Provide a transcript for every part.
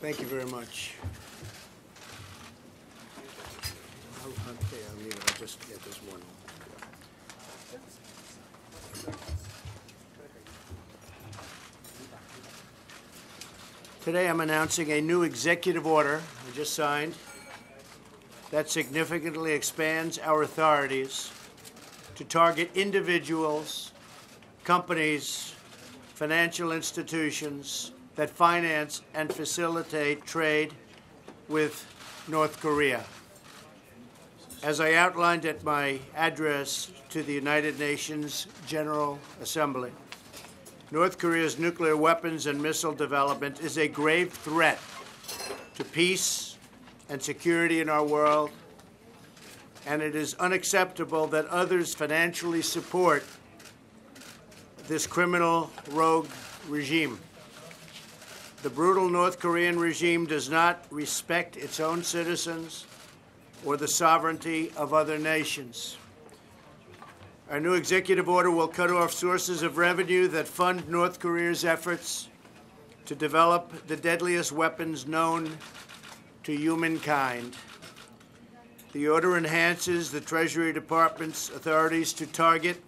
Thank you very much. I'll leave it. I'll just get this one. Today I'm announcing a new executive order I just signed that significantly expands our authorities to target individuals, companies, financial institutions that finance and facilitate trade with North Korea. As I outlined at my address to the United Nations General Assembly, North Korea's nuclear weapons and missile development is a grave threat to peace and security in our world, and it is unacceptable that others financially support this criminal rogue regime. The brutal North Korean regime does not respect its own citizens or the sovereignty of other nations. Our new executive order will cut off sources of revenue that fund North Korea's efforts to develop the deadliest weapons known to humankind. The order enhances the Treasury Department's authorities to target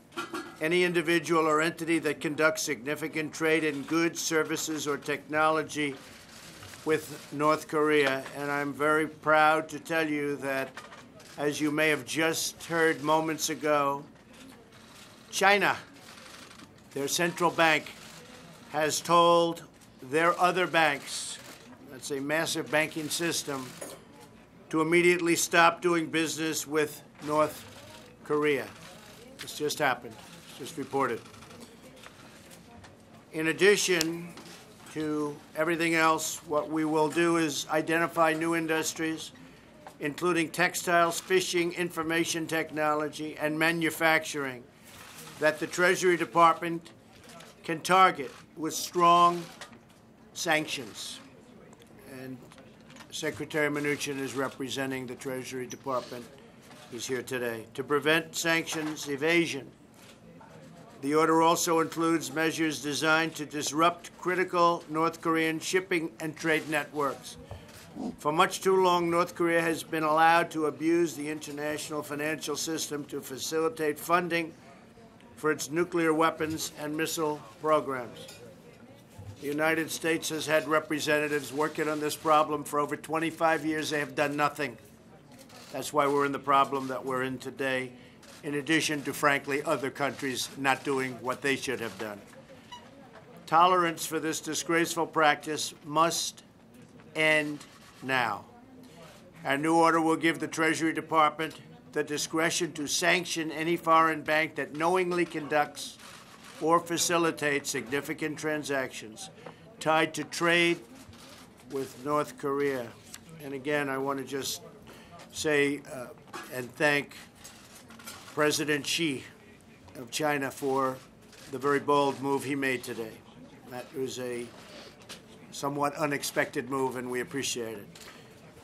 any individual or entity that conducts significant trade in goods, services, or technology with North Korea. And I'm very proud to tell you that, as you may have just heard moments ago, China, their central bank, has told their other banks, that's a massive banking system, to immediately stop doing business with North Korea. This just happened. It's just reported. In addition to everything else, what we will do is identify new industries, including textiles, fishing, information technology, and manufacturing, that the Treasury Department can target with strong sanctions. And Secretary Mnuchin is representing the Treasury Department. He's here today to prevent sanctions evasion. The order also includes measures designed to disrupt critical North Korean shipping and trade networks. For much too long, North Korea has been allowed to abuse the international financial system to facilitate funding for its nuclear weapons and missile programs. The United States has had representatives working on this problem for over 25 years. They have done nothing. That's why we're in the problem that we're in today, in addition to, frankly, other countries not doing what they should have done. Tolerance for this disgraceful practice must end now. Our new order will give the Treasury Department the discretion to sanction any foreign bank that knowingly conducts or facilitates significant transactions tied to trade with North Korea. And again, I want to just say and thank President Xi of China for the very bold move he made today. That was a somewhat unexpected move, and we appreciate it.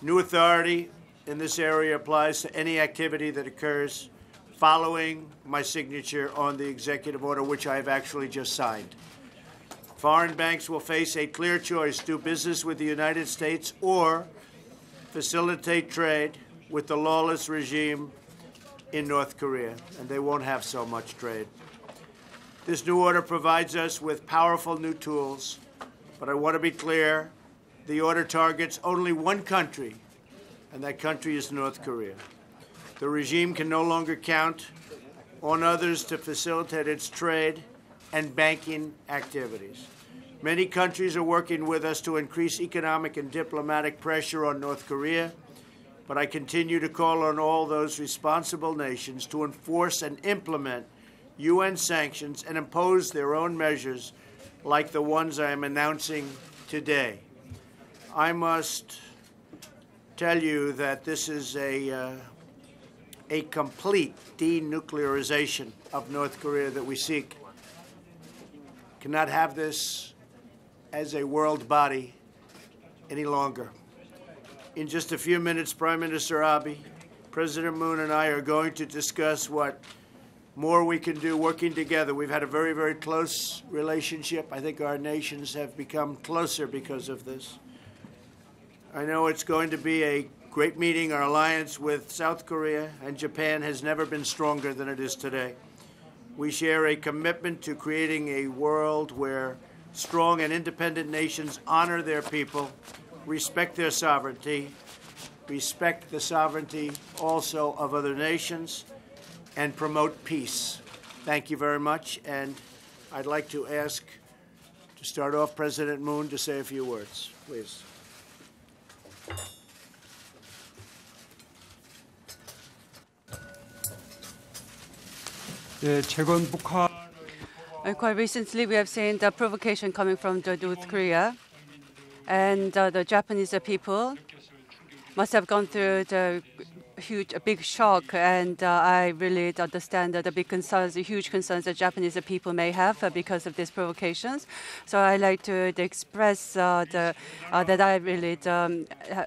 New authority in this area applies to any activity that occurs following my signature on the executive order, which I have actually just signed. Foreign banks will face a clear choice: do business with the United States or facilitate trade with the lawless regime in North Korea, and they won't have so much trade. This new order provides us with powerful new tools, but I want to be clear, the order targets only one country, and that country is North Korea. The regime can no longer count on others to facilitate its trade and banking activities. Many countries are working with us to increase economic and diplomatic pressure on North Korea, but I continue to call on all those responsible nations to enforce and implement UN sanctions and impose their own measures like the ones I am announcing today. I must tell you that this is a complete denuclearization of North Korea that we seek. Cannot have this as a world body any longer. In just a few minutes, Prime Minister Abe, President Moon, and I are going to discuss what more we can do working together. We've had a very, very close relationship. I think our nations have become closer because of this. I know it's going to be a great meeting. Our alliance with South Korea and Japan has never been stronger than it is today. We share a commitment to creating a world where strong and independent nations honor their people, respect their sovereignty, respect the sovereignty also of other nations, and promote peace. Thank you very much, and I'd like to ask to start off President Moon to say a few words, please. Quite recently, we have seen the provocation coming from North Korea, and the Japanese people must have gone through the big shock, and I really understand the big concerns, the huge concerns that Japanese people may have because of these provocations. So I like to express that I really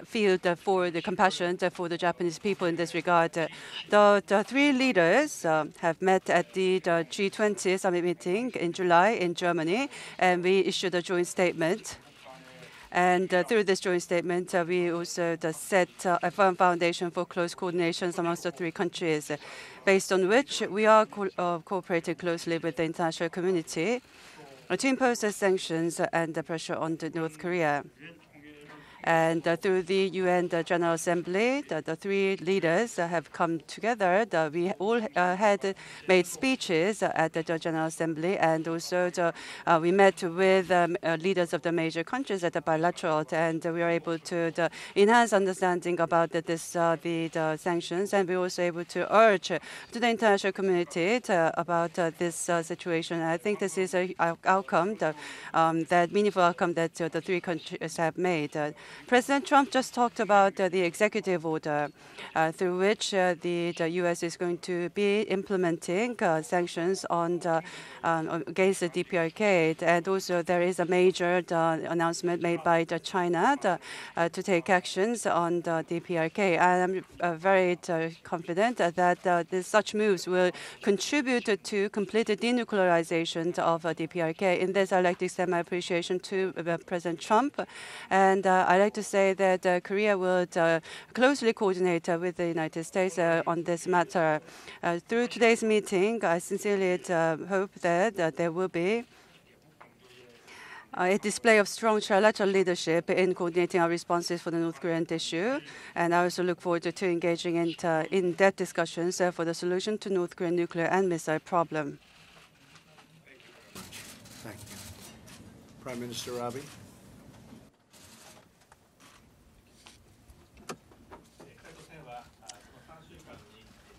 feel for the compassion for the Japanese people in this regard. The three leaders have met at the G20 summit meeting in July in Germany, and we issued a joint statement. And through this joint statement, we also set a firm foundation for close coordination amongst the three countries, based on which we are cooperating closely with the international community to impose the sanctions and the pressure on North Korea. And through the UN General Assembly, the three leaders have come together. We all had made speeches at the General Assembly, and also we met with leaders of the major countries at the bilateral, and we were able to enhance understanding about the sanctions, and we were also able to urge to the international community about this situation. I think this is an outcome, that meaningful outcome that the three countries have made. President Trump just talked about the executive order through which the U.S. is going to be implementing sanctions against the DPRK. And also there is a major announcement made by China to take actions on the DPRK. I am very confident that such moves will contribute to complete denuclearization of DPRK. In this, I'd like to extend my appreciation to President Trump. And I'd like to say that Korea will closely coordinate with the United States on this matter. Through today's meeting, I sincerely hope that there will be a display of strong trilateral leadership in coordinating our responses for the North Korean issue. And I also look forward to engaging in in-depth discussions for the solution to North Korean nuclear and missile problem. Thank you. Prime Minister Abe.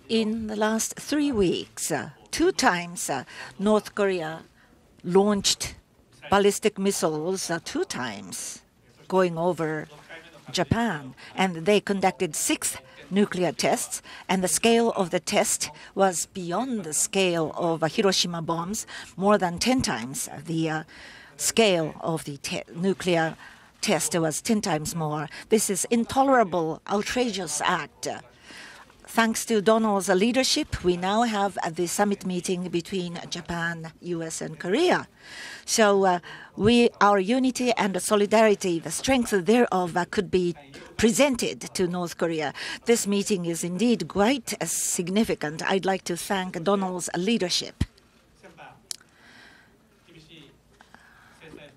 In the last 3 weeks, 2 times North Korea launched ballistic missiles, 2 times going over Japan, and they conducted 6 nuclear tests, and the scale of the test was beyond the scale of Hiroshima bombs, more than 10 times. The scale of the nuclear test was 10 times more. This is intolerable, outrageous act. Thanks to Donald's leadership, we now have the summit meeting between Japan, U.S., and Korea. So our unity and solidarity, the strength thereof, could be presented to North Korea. This meeting is indeed quite significant. I'd like to thank Donald's leadership.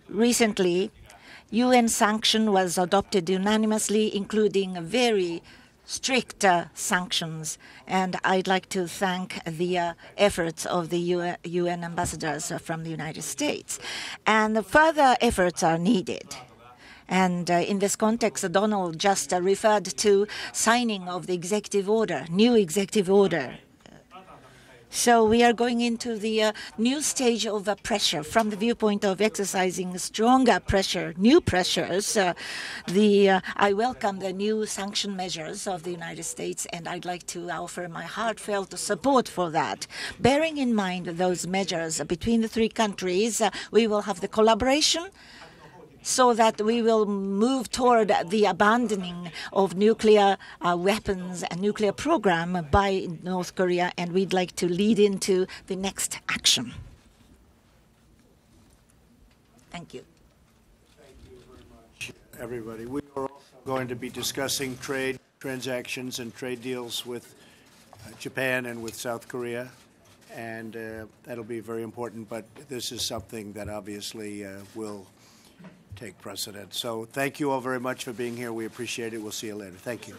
Recently, UN sanction was adopted unanimously, including very strict sanctions, and I'd like to thank the efforts of the UN ambassadors from the United States. And further efforts are needed. And in this context, Donald just referred to signing of the executive order, new executive order. So we are going into the new stage of pressure from the viewpoint of exercising stronger pressure, new pressures. I welcome the new sanction measures of the United States, and I'd like to offer my heartfelt support for that. Bearing in mind those measures between the 3 countries, we will have the collaboration so that we will move toward the abandoning of nuclear weapons and nuclear program by North Korea, and we'd like to lead into the next action. Thank you. Thank you very much. everybody. We are also going to be discussing trade transactions and trade deals with Japan and with South Korea, and that'll be very important, but this is something that obviously will take precedence. So thank you all very much for being here. We appreciate it. We'll see you later. Thank you.